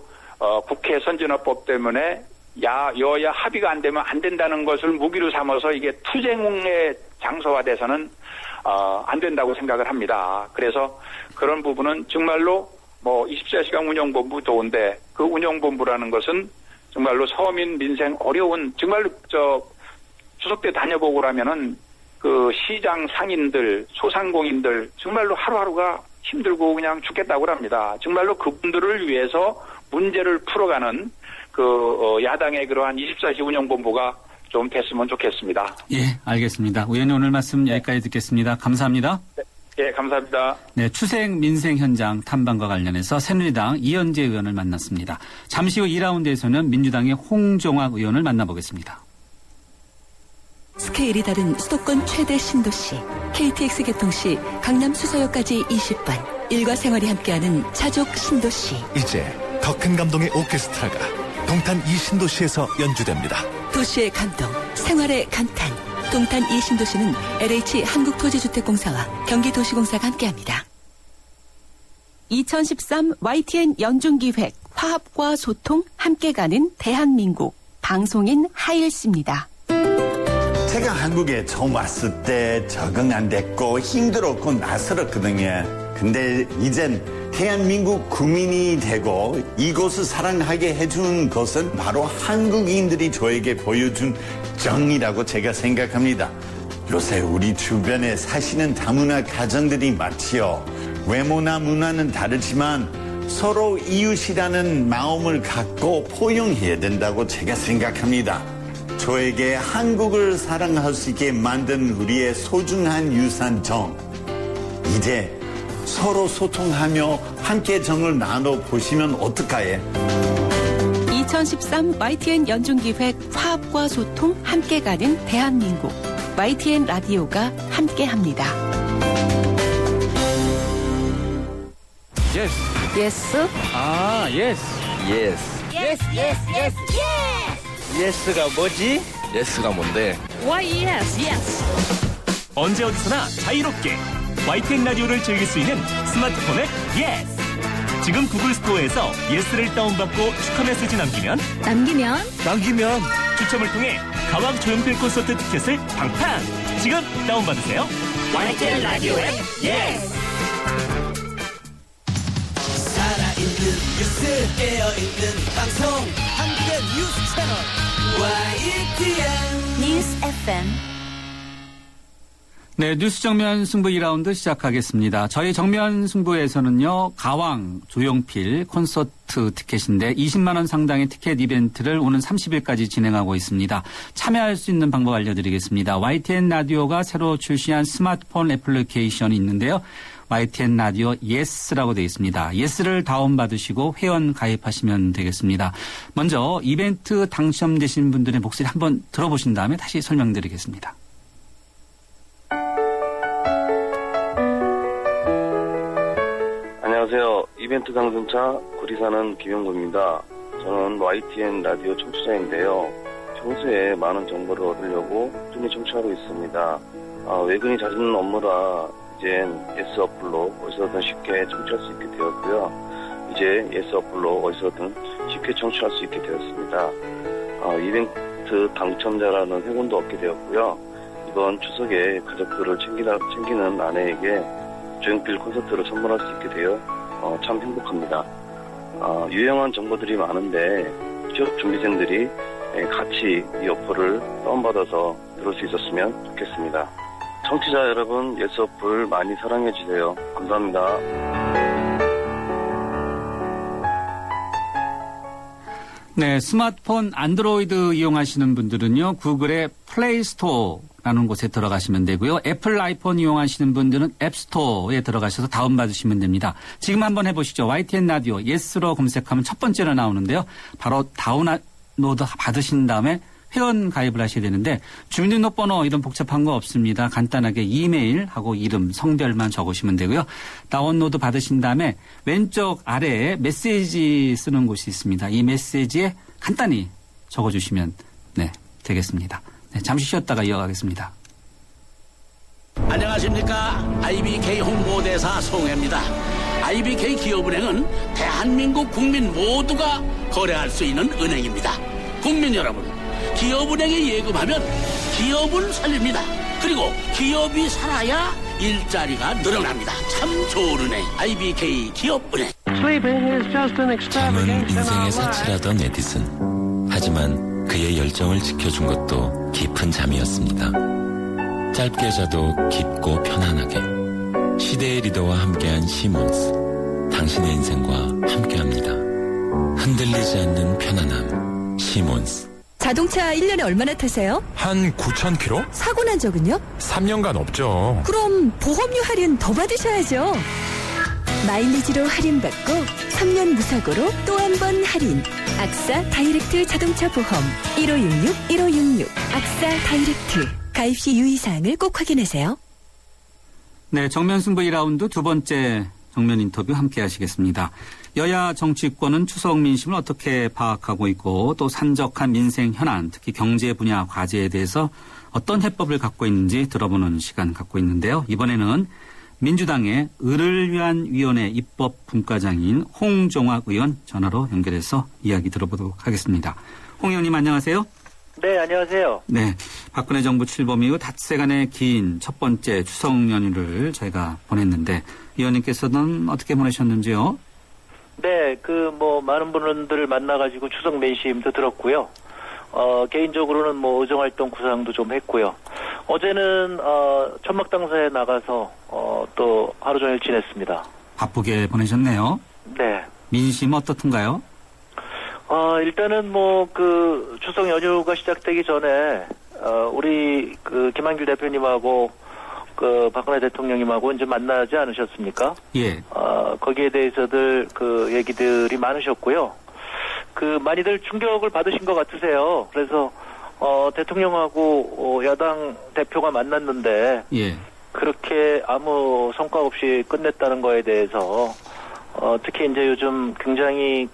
F: 국회 선진화법 때문에 여야 합의가 안 되면 안 된다는 것을 무기로 삼아서 이게 투쟁의 장소화돼서는 안 된다고 생각을 합니다. 그래서 그런 부분은 정말로 24시간 운영본부 좋은데 그 운영본부라는 것은 정말로 서민, 민생 어려운 정말로 추석 때 다녀보고 라면은 그 시장 상인들, 소상공인들 정말로 하루하루가 힘들고 그냥 죽겠다고 합니다. 정말로 그분들을 위해서 문제를 풀어가는 야당의 그러한 24시 운영본부가 좀 됐으면 좋겠습니다.
B: 예, 알겠습니다. 의원님 오늘 말씀 여기까지 듣겠습니다. 감사합니다.
F: 예, 감사합니다.
B: 네, 추색 민생 현장 탐방과 관련해서 새누리당 이현재 의원을 만났습니다. 잠시 후 2라운드에서는 민주당의 홍종학 의원을 만나보겠습니다.
G: 스케일이 다른 수도권 최대 신도시 KTX 개통 시 강남 수서역까지 20분 일과 생활이 함께하는 사족 신도시.
H: 이제 더 큰 감동의 오케스트라가 동탄 이 신도시에서 연주됩니다.
G: 도시의 감동, 생활의 감탄. 동탄 이 신도시는 LH 한국토지주택공사와 경기도시공사가 함께합니다. 2013 YTN 연중기획 화합과 소통 함께 가는 대한민국 방송인 하일씨입니다.
I: 제가 한국에 처음 왔을 때 적응 안 됐고 힘들었고 낯설었거든요. 근데 이젠 대한민국 국민이 되고 이곳을 사랑하게 해준 것은 바로 한국인들이 저에게 보여준 정이라고 제가 생각합니다. 요새 우리 주변에 사시는 다문화 가정들이 많지요. 외모나 문화는 다르지만 서로 이웃이라는 마음을 갖고 포용해야 된다고 제가 생각합니다. 저에게 한국을 사랑할 수 있게 만든 우리의 소중한 유산 정. 이제 서로 소통하며 함께 정을 나눠보시면 어떨까요?
G: 2013 YTN 연중기획 화합과 소통 함께 가는 대한민국 YTN 라디오가 함께합니다.
A: 예스.
D: 예스?
A: 아, 예스. 예스.
J: Yes, yes, yes, yes!
A: 예스가 뭐지? 예스가 뭔데?
J: Why yes, yes!
K: 언제 어디서나 자유롭게 YTN 라디오를 즐길 수 있는 스마트폰 앱 예스! 지금 구글 스토어에서 예스를 다운받고 축하 메시지 남기면 추첨을 통해 가왕 조용필 콘서트 티켓을 팡팡! 지금 다운받으세요. YTN 라디오 앱 예스!
L: 살아있는 뉴스 깨어있는 방송 한국의 뉴스 채널 YTN
D: 뉴스 FM.
B: 네, 뉴스 정면 승부 2라운드 시작하겠습니다. 저희 정면 승부에서는요, 가왕 조용필 콘서트 티켓인데 20만 원 상당의 티켓 이벤트를 오는 30일까지 진행하고 있습니다. 참여할 수 있는 방법 알려드리겠습니다. YTN 라디오가 새로 출시한 스마트폰 애플리케이션이 있는데요. YTN 라디오 예스라고 되어 있습니다. 예스를 다운받으시고 회원 가입하시면 되겠습니다. 먼저 이벤트 당첨되신 분들의 목소리 한번 들어보신 다음에 다시 설명드리겠습니다.
M: 안녕하세요. 이벤트 당첨자 구리 사는 김영구입니다. 저는 YTN 라디오 청취자인데요. 평소에 많은 정보를 얻으려고 꾸준히 청취하고 있습니다. 외근이 잦은 업무라 이젠 예스 어플로 어디서든 쉽게 청취할 수 있게 되었고요. 이제 예스 어플로 어디서든 쉽게 청취할 수 있게 되었습니다. 이벤트 당첨자라는 행운도 얻게 되었고요. 이번 추석에 가족들을 챙기는 아내에게 조용필 콘서트를 선물할 수 있게 되어 참 행복합니다. 유용한 정보들이 많은데 취업 준비생들이 같이 이 어플을 다운받아서 들을 수 있었으면 좋겠습니다. 청취자 여러분, 예스 어플 많이 사랑해 주세요. 감사합니다.
B: 네, 스마트폰 안드로이드 이용하시는 분들은요, 구글의 플레이스토어라는 곳에 들어가시면 되고요. 애플 아이폰 이용하시는 분들은 앱스토어에 들어가셔서 다운받으시면 됩니다. 지금 한번 해보시죠. YTN 라디오 예스로 검색하면 첫 번째로 나오는데요. 바로 다운로드 받으신 다음에 회원 가입을 하셔야 되는데 주민등록번호 이런 복잡한 거 없습니다. 간단하게 이메일하고 이름, 성별만 적으시면 되고요. 다운로드 받으신 다음에 왼쪽 아래에 메시지 쓰는 곳이 있습니다. 이 메시지에 간단히 적어주시면 되겠습니다. 네, 잠시 쉬었다가 이어가겠습니다.
N: 안녕하십니까. IBK 홍보대사 송혜입니다. IBK 기업은행은 대한민국 국민 모두가 거래할 수 있는 은행입니다. 국민 여러분, 기업은행에 예금하면 기업을 살립니다. 그리고 기업이 살아야 일자리가 늘어납니다. 참 좋은 은행, IBK 기업은행.
O: 잠은 인생의 사치라던 에디슨. 하지만 그의 열정을 지켜준 것도 깊은 잠이었습니다. 짧게 자도 깊고 편안하게. 시대의 리더와 함께한 시몬스. 당신의 인생과 함께합니다. 흔들리지 않는 편안함. 시몬스.
G: 자동차 1년에 얼마나 타세요?
H: 한 9,000km?
G: 사고 난 적은요?
H: 3년간 없죠.
G: 그럼 보험료 할인 더 받으셔야죠. 마일리지로 할인받고 3년 무사고로 또 한 번 할인. 악사 다이렉트 자동차 보험 1566 악사 다이렉트. 가입 시 유의사항을 꼭 확인하세요.
B: 네, 정면 승부 2라운드 두 번째 정면 인터뷰 함께 하시겠습니다. 여야 정치권은 추석 민심을 어떻게 파악하고 있고 또 산적한 민생 현안, 특히 경제 분야 과제에 대해서 어떤 해법을 갖고 있는지 들어보는 시간 갖고 있는데요. 이번에는 민주당의 을을 위한 위원회 입법 분과장인 홍종학 의원 전화로 연결해서 이야기 들어보도록 하겠습니다. 홍 의원님 안녕하세요.
P: 네, 안녕하세요.
B: 네, 박근혜 정부 출범 이후 닷새간의 긴 첫 번째 추석 연휴를 저희가 보냈는데 의원님께서는 어떻게 보내셨는지요?
P: 네, 많은 분들을 만나가지고 추석 민심도 들었고요. 개인적으로는 의정활동 구상도 좀 했고요. 어제는, 천막당사에 나가서, 또 하루 종일 지냈습니다.
B: 바쁘게 보내셨네요.
P: 네.
B: 민심 어떻던가요?
P: 일단은 추석 연휴가 시작되기 전에, 우리 김한길 대표님하고 박근혜 대통령님하고 이제 만나지 않으셨습니까?
B: 예.
P: 거기에 대해서들 얘기들이 많으셨고요. 많이들 충격을 받으신 것 같으세요. 그래서, 대통령하고 야당 대표가 만났는데.
B: 예.
P: 그렇게 아무 성과 없이 끝냈다는 거에 대해서, 특히 이제 요즘 굉장히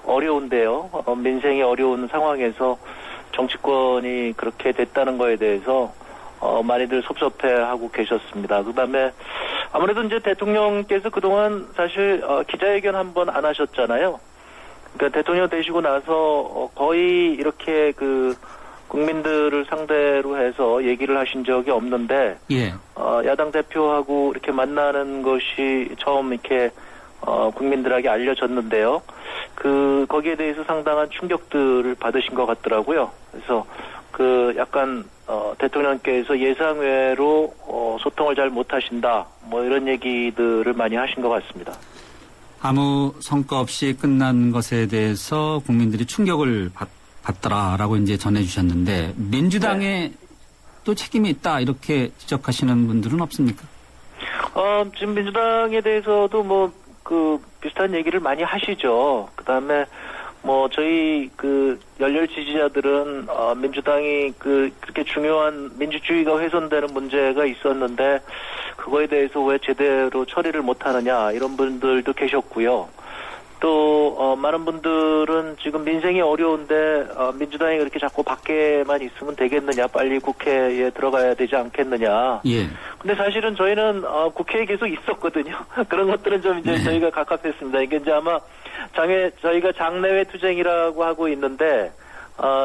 P: 어려운데요. 민생이 어려운 상황에서 정치권이 그렇게 됐다는 거에 대해서 많이들 섭섭해하고 계셨습니다. 그다음에 아무래도 이제 대통령께서 그동안 사실 기자회견 한 번 안 하셨잖아요. 그러니까 대통령 되시고 나서 거의 이렇게 국민들을 상대로 해서 얘기를 하신 적이 없는데,
B: 예.
P: 야당 대표하고 이렇게 만나는 것이 처음 이렇게 국민들에게 알려졌는데요. 거기에 대해서 상당한 충격들을 받으신 것 같더라고요. 그래서 약간 대통령께서 예상외로 소통을 잘 못하신다, 이런 얘기들을 많이 하신 것 같습니다.
B: 아무 성과 없이 끝난 것에 대해서 국민들이 충격을 받더라라고 이제 전해주셨는데 민주당에 또 책임이 있다 이렇게 지적하시는 분들은 없습니까?
P: 지금 민주당에 대해서도 비슷한 얘기를 많이 하시죠. 그다음에 저희 열렬 지지자들은 민주당이 그렇게 중요한 민주주의가 훼손되는 문제가 있었는데 그거에 대해서 왜 제대로 처리를 못하느냐 이런 분들도 계셨고요. 또 많은 분들은 지금 민생이 어려운데 민주당이 그렇게 자꾸 밖에만 있으면 되겠느냐, 빨리 국회에 들어가야 되지 않겠느냐.
B: 예.
P: 근데 사실은 저희는 국회에 계속 있었거든요. 그런 것들은 좀 이제 저희가 갑갑했습니다. 이게 이제 아마 저희가 장내외 투쟁이라고 하고 있는데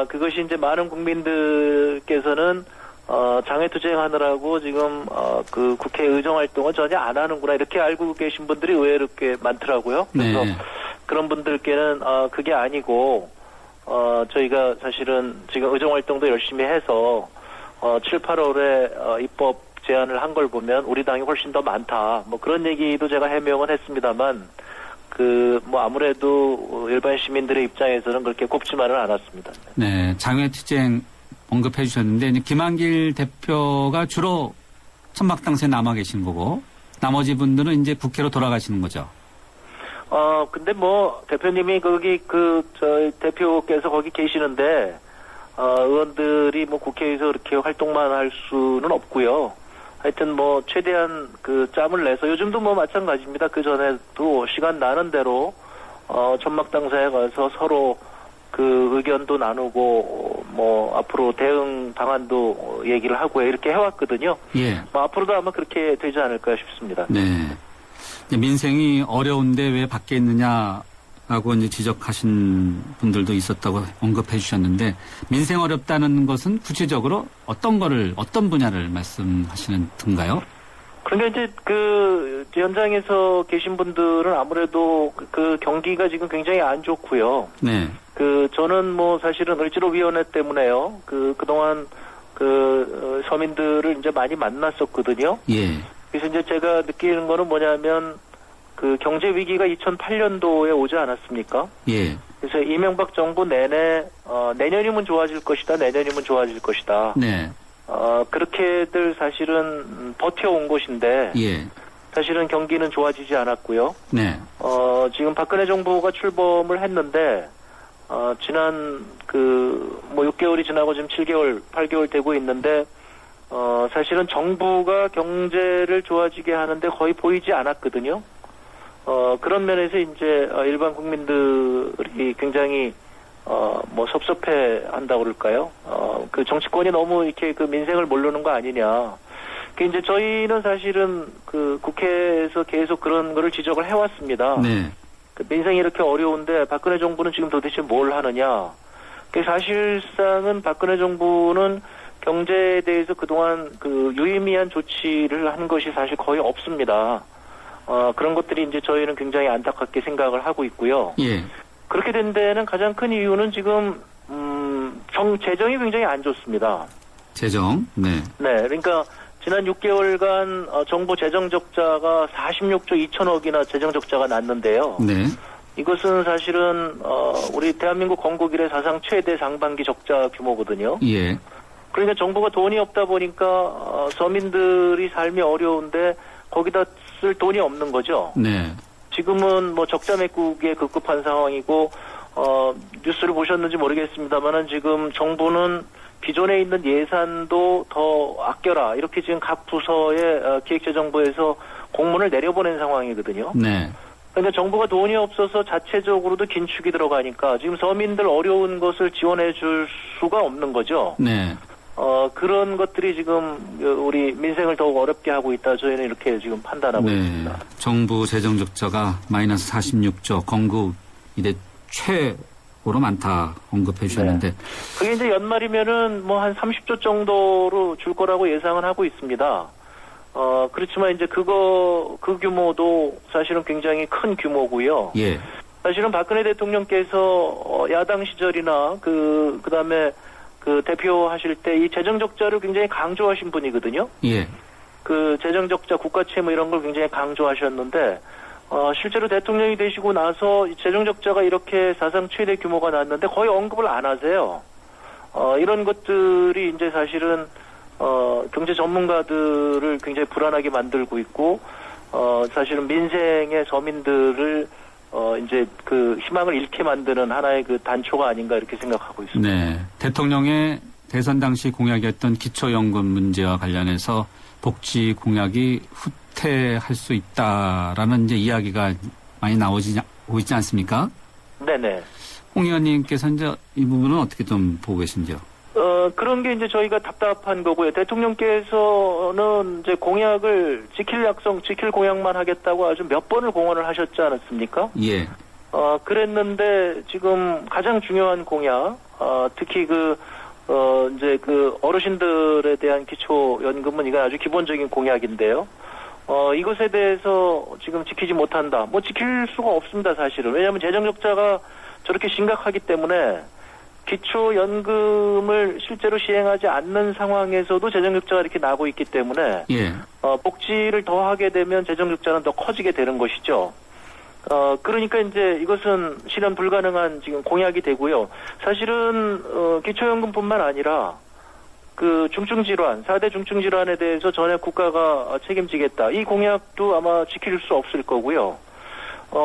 P: 그것이 이제 많은 국민들께서는 장외투쟁하느라고 지금 그 국회 의정 활동을 전혀 안 하는구나 이렇게 알고 계신 분들이 의외로 꽤 많더라고요. 그래서
B: 네.
P: 그런 분들께는 그게 아니고 저희가 사실은 지금 의정 활동도 열심히 해서 7, 8월에 입법 제안을 한 걸 보면 우리 당이 훨씬 더 많다. 뭐 그런 얘기도 제가 해명은 했습니다만 뭐 아무래도 일반 시민들의 입장에서는 그렇게 곱지만은 않았습니다.
B: 네, 장외투쟁 언급해 주셨는데 이제 김한길 대표가 주로 천막당서에 남아 계시는 거고 나머지 분들은 이제 국회로 돌아가시는 거죠.
P: 근데 뭐 대표님이 거기 저희 대표께서 거기 계시는데 의원들이 뭐 국회에서 이렇게 활동만 할 수는 없고요. 하여튼 뭐 최대한 짬을 내서 요즘도 뭐 마찬가지입니다. 그 전에도 시간 나는 대로 천막당사에 가서 서로 의견도 나누고 뭐 앞으로 대응 방안도 얘기를 하고 이렇게 해왔거든요.
B: 예.
P: 뭐 앞으로도 아마 그렇게 되지 않을까 싶습니다.
B: 네. 민생이 어려운데 왜 밖에 있느냐라고 이제 지적하신 분들도 있었다고 언급해 주셨는데 민생 어렵다는 것은 구체적으로 어떤 분야를 말씀하시는 든가요?
P: 그러니까 이제 현장에서 계신 분들은 아무래도 경기가 지금 굉장히 안 좋고요.
B: 네.
P: 저는 뭐 사실은 을지로위원회 때문에요. 그동안 서민들을 이제 많이 만났었거든요.
B: 예.
P: 그래서 이제 제가 느끼는 거는 뭐냐면 경제 위기가 2008년도에 오지 않았습니까?
B: 예.
P: 그래서 이명박 정부 내내 내년이면 좋아질 것이다. 내년이면 좋아질 것이다.
B: 네.
P: 그렇게들 사실은 버텨온 것인데
B: 예.
P: 사실은 경기는 좋아지지 않았고요.
B: 네.
P: 지금 박근혜 정부가 출범을 했는데 지난 뭐 6개월이 지나고 지금 7개월, 8개월 되고 있는데 사실은 정부가 경제를 좋아지게 하는데 거의 보이지 않았거든요. 그런 면에서 이제 일반 국민들이 굉장히 뭐 섭섭해 한다고 그럴까요? 정치권이 너무 이렇게 민생을 모르는 거 아니냐. 이제 저희는 사실은 국회에서 계속 그런 거를 지적을 해왔습니다.
B: 네.
P: 민생이 이렇게 어려운데 박근혜 정부는 지금 도대체 뭘 하느냐. 사실상은 박근혜 정부는 경제에 대해서 그동안 유의미한 조치를 한 것이 사실 거의 없습니다. 그런 것들이 이제 저희는 굉장히 안타깝게 생각을 하고 있고요.
B: 예.
P: 그렇게 된 데는 가장 큰 이유는 지금 재정이 굉장히 안 좋습니다.
B: 재정. 네.
P: 네. 그러니까 지난 6개월간 정부 재정 적자가 46조 2천억이나 재정 적자가 났는데요.
B: 네.
P: 이것은 사실은 우리 대한민국 건국 이래 사상 최대 상반기 적자 규모거든요.
B: 예.
P: 그러니까 정부가 돈이 없다 보니까 서민들이 삶이 어려운데 거기다 쓸 돈이 없는 거죠.
B: 네.
P: 지금은 뭐 적자 메꾸기에 급급한 상황이고 뉴스를 보셨는지 모르겠습니다만은 지금 정부는 기존에 있는 예산도 더 아껴라 이렇게 지금 각 부서의 기획재정부에서 공문을 내려보낸 상황이거든요.
B: 네.
P: 그러니까 정부가 돈이 없어서 자체적으로도 긴축이 들어가니까 지금 서민들 어려운 것을 지원해 줄 수가 없는 거죠.
B: 네.
P: 그런 것들이 지금 우리 민생을 더욱 어렵게 하고 있다. 저희는 이렇게 지금 판단하고 있습니다.
B: 정부 재정 적자가 마이너스 46조, 건국 이래 최고로 많다 언급해 주셨는데.
P: 네. 그게 이제 연말이면은 뭐 한 30조 정도로 줄 거라고 예상은 하고 있습니다. 그렇지만 이제 그 규모도 사실은 굉장히 큰 규모고요.
B: 예.
P: 사실은 박근혜 대통령께서 야당 시절이나 그다음에 대표하실 때 이 재정 적자를 굉장히 강조하신 분이거든요.
B: 예.
P: 재정 적자, 국가 채무 이런 걸 굉장히 강조하셨는데 실제로 대통령이 되시고 나서 재정 적자가 이렇게 사상 최대 규모가 났는데 거의 언급을 안 하세요. 이런 것들이 이제 사실은 경제 전문가들을 굉장히 불안하게 만들고 있고 사실은 민생의 서민들을 이제 희망을 잃게 만드는 하나의 단초가 아닌가 이렇게 생각하고 있습니다.
B: 네. 대통령의 대선 당시 공약이었던 기초연금 문제와 관련해서 복지 공약이 후퇴할 수 있다라는 이제 이야기가 많이 나오고 있지 않습니까?
P: 네네.
B: 홍 의원님께서 이제 이 부분은 어떻게 좀 보고 계신지요?
P: 그런 게 이제 저희가 답답한 거고요. 대통령께서는 이제 공약을 지킬 공약만 하겠다고 아주 몇 번을 공언을 하셨지 않았습니까?
B: 예.
P: 그랬는데 지금 가장 중요한 공약, 특히 이제 어르신들에 대한 기초연금은 이건 아주 기본적인 공약인데요. 이것에 대해서 지금 지키지 못한다. 지킬 수가 없습니다, 사실은. 왜냐하면 재정 적자가 저렇게 심각하기 때문에 기초연금을 실제로 시행하지 않는 상황에서도 재정 적자가 이렇게 나고 있기 때문에
B: 예.
P: 복지를 더 하게 되면 재정 적자는 더 커지게 되는 것이죠. 그러니까 이제 이것은 실현 불가능한 지금 공약이 되고요. 사실은 기초연금뿐만 아니라 중증질환, 4대 중증질환에 대해서 전액 국가가 책임지겠다. 이 공약도 아마 지킬 수 없을 거고요.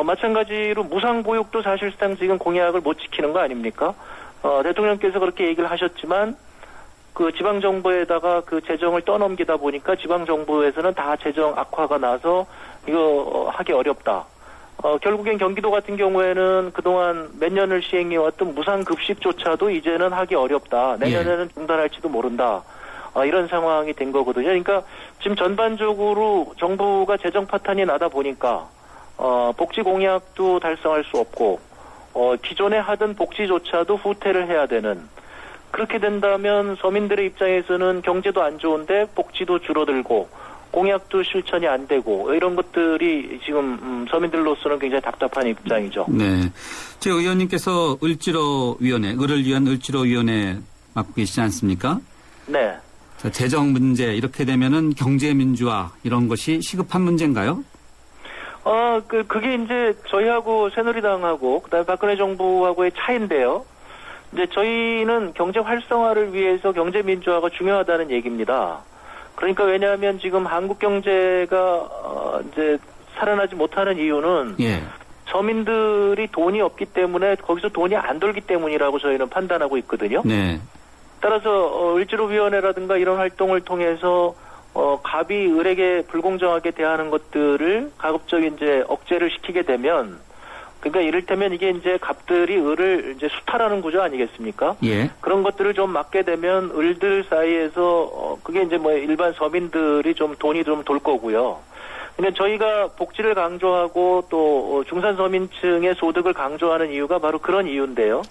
P: 마찬가지로 무상보육도 사실상 지금 공약을 못 지키는 거 아닙니까? 대통령께서 그렇게 얘기를 하셨지만 지방정부에다가 재정을 떠넘기다 보니까 지방정부에서는 다 재정 악화가 나서 이거 하기 어렵다. 결국엔 경기도 같은 경우에는 그동안 몇 년을 시행해왔던 무상급식조차도 이제는 하기 어렵다. 내년에는 중단할지도 모른다. 이런 상황이 된 거거든요. 그러니까 지금 전반적으로 정부가 재정 파탄이 나다 보니까 복지 공약도 달성할 수 없고 기존에 하던 복지조차도 후퇴를 해야 되는, 그렇게 된다면 서민들의 입장에서는 경제도 안 좋은데 복지도 줄어들고 공약도 실천이 안 되고 이런 것들이 지금 서민들로서는 굉장히 답답한 입장이죠.
B: 네. 제 의원님께서 을을 위한 을지로위원회 맡고 계시지 않습니까?
P: 네.
B: 자, 재정 문제 이렇게 되면은 경제 민주화 이런 것이 시급한 문제인가요?
P: 그게 이제 저희하고 새누리당하고 그다음에 박근혜 정부하고의 차이인데요. 이제 저희는 경제 활성화를 위해서 경제 민주화가 중요하다는 얘기입니다. 그러니까 왜냐하면 지금 한국 경제가 이제 살아나지 못하는 이유는 서민들이 돈이 없기 때문에 거기서 돈이 안 돌기 때문이라고 저희는 판단하고 있거든요.
B: 네.
P: 따라서 을지로위원회라든가 이런 활동을 통해서 갑이 을에게 불공정하게 대하는 것들을 가급적 이제 억제를 시키게 되면, 그러니까 이를테면 이게 이제 갑들이 을을 이제 수탈하는 구조 아니겠습니까?
B: 예.
P: 그런 것들을 좀 막게 되면 을들 사이에서 그게 이제 일반 서민들이 좀 돈이 좀 돌 거고요. 근데 저희가 복지를 강조하고 또 중산 서민층의 소득을 강조하는 이유가 바로 그런 이유인데요.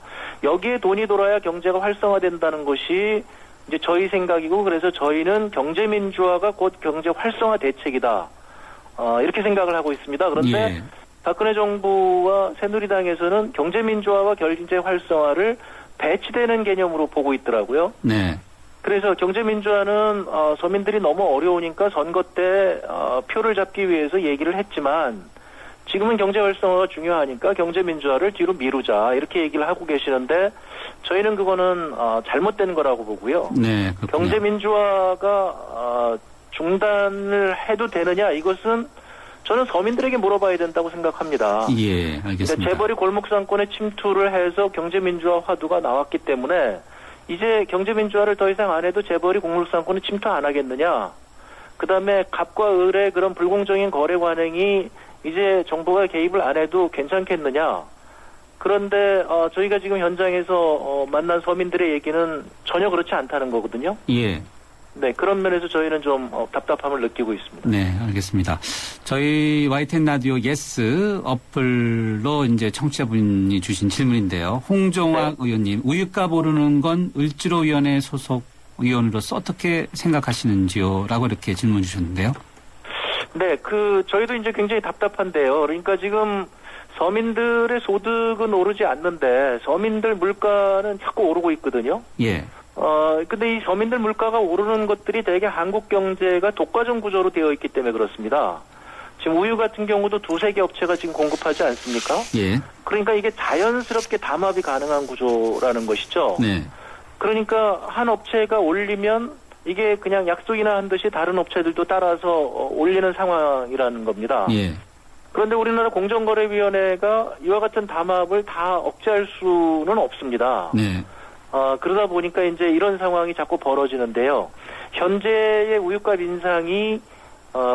P: 여기에 돈이 돌아야 경제가 활성화된다는 것이 이제 저희 생각이고, 그래서 저희는 경제 민주화가 곧 경제 활성화 대책이다. 이렇게 생각을 하고 있습니다. 그런데 박근혜 정부와 새누리당에서는 경제 민주화와 경제 활성화를 배치되는 개념으로 보고 있더라고요.
B: 네.
P: 그래서 경제 민주화는 서민들이 너무 어려우니까 선거 때 표를 잡기 위해서 얘기를 했지만, 지금은 경제 활성화가 중요하니까 경제 민주화를 뒤로 미루자 이렇게 얘기를 하고 계시는데, 저희는 그거는 잘못된 거라고 보고요.
B: 네,
P: 경제 민주화가 중단을 해도 되느냐, 이것은 저는 서민들에게 물어봐야 된다고 생각합니다.
B: 예, 알겠습니다.
P: 그러니까 재벌이 골목상권에 침투를 해서 경제 민주화 화두가 나왔기 때문에 이제 경제 민주화를 더 이상 안 해도 재벌이 골목상권에 침투 안 하겠느냐. 그다음에 갑과 을의 그런 불공정인 거래 관행이 이제 정부가 개입을 안 해도 괜찮겠느냐. 그런데 저희가 지금 현장에서 만난 서민들의 얘기는 전혀 그렇지 않다는 거거든요.
B: 예.
P: 네, 그런 면에서 저희는 좀 답답함을 느끼고 있습니다.
B: 네, 알겠습니다. 저희 YTN 라디오 예스 어플로 이제 청취자분이 주신 질문인데요. 홍종학 의원님, 우유값 오르는 건 을지로위원회 소속 의원으로서 어떻게 생각하시는지요? 라고 이렇게 질문 주셨는데요.
P: 네, 저희도 이제 굉장히 답답한데요. 그러니까 지금 서민들의 소득은 오르지 않는데 서민들 물가는 자꾸 오르고 있거든요.
B: 예.
P: 근데 이 서민들 물가가 오르는 것들이 대개 한국 경제가 독과점 구조로 되어 있기 때문에 그렇습니다. 지금 우유 같은 경우도 2-3개 업체가 지금 공급하지 않습니까?
B: 예.
P: 그러니까 이게 자연스럽게 담합이 가능한 구조라는 것이죠.
B: 네.
P: 그러니까 한 업체가 올리면 이게 그냥 약속이나 한 듯이 다른 업체들도 따라서 올리는 상황이라는 겁니다.
B: 예.
P: 그런데 우리나라 공정거래위원회가 이와 같은 담합을 다 억제할 수는 없습니다.
B: 네.
P: 그러다 보니까 이제 이런 상황이 자꾸 벌어지는데요. 현재의 우유값 인상이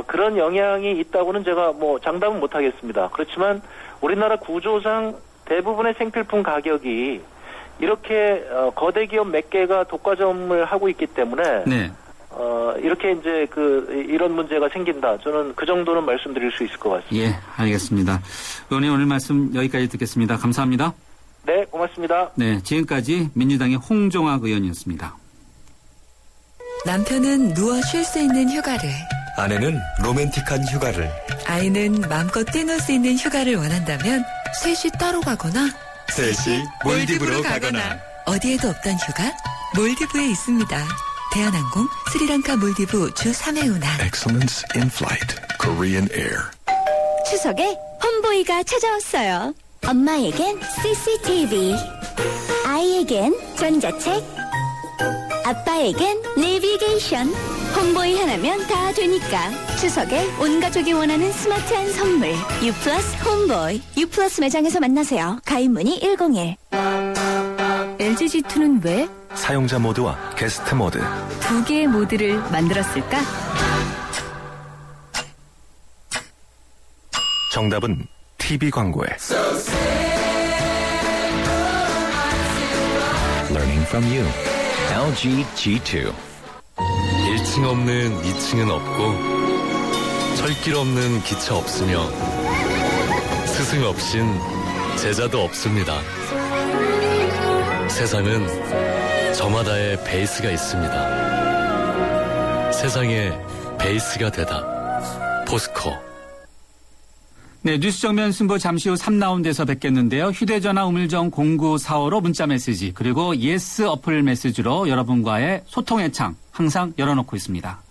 P: 그런 영향이 있다고는 제가 장담은 못 하겠습니다. 그렇지만 우리나라 구조상 대부분의 생필품 가격이 이렇게 거대 기업 몇 개가 독과점을 하고 있기 때문에
B: 네.
P: 이렇게 이제 이런 문제가 생긴다. 저는 그 정도는 말씀드릴 수 있을 것 같습니다.
B: 예, 알겠습니다. 의원님 오늘 말씀 여기까지 듣겠습니다. 감사합니다.
P: 네, 고맙습니다.
B: 네, 지금까지 민주당의 홍종학 의원이었습니다.
Q: 남편은 누워 쉴 수 있는 휴가를,
R: 아내는 로맨틱한 휴가를,
Q: 아이는 마음껏 뛰놀 수 있는 휴가를 원한다면 셋이 따로 가거나
R: 셋이 몰디브로 가거나
Q: 어디에도 없던 휴가 몰디브에 있습니다. 대한항공 스리랑카 몰디브 주 3회 운항.
H: Excellence in flight. Korean Air.
J: 추석에 홈보이가 찾아왔어요. 엄마에겐 CCTV, 아이에겐 전자책, 아빠에겐 내비게이션. 홈보이 하나면 다 되니까 추석에 온 가족이 원하는 스마트한 선물 유플러스 홈보이. 유플러스 매장에서 만나세요. 가입 문의 101.
G: LG G2는 왜
H: 사용자 모드와 게스트 모드.
G: 두 개의 모드를 만들었을까?
H: 정답은 TV 광고에.
S: Learning from you. LG G2.
T: 1층 없는 2층은 없고 철길 없는 기차 없으며 스승 없인 제자도 없습니다. 세상은 저마다의 베이스가 있습니다. 세상에 베이스가 되다. 포스코.
B: 네, 뉴스 정면 승부 잠시 후 3라운드에서 뵙겠는데요. 휴대전화 우물정 0945로 문자 메시지 그리고 예스 어플 메시지로 여러분과의 소통의 창 항상 열어놓고 있습니다.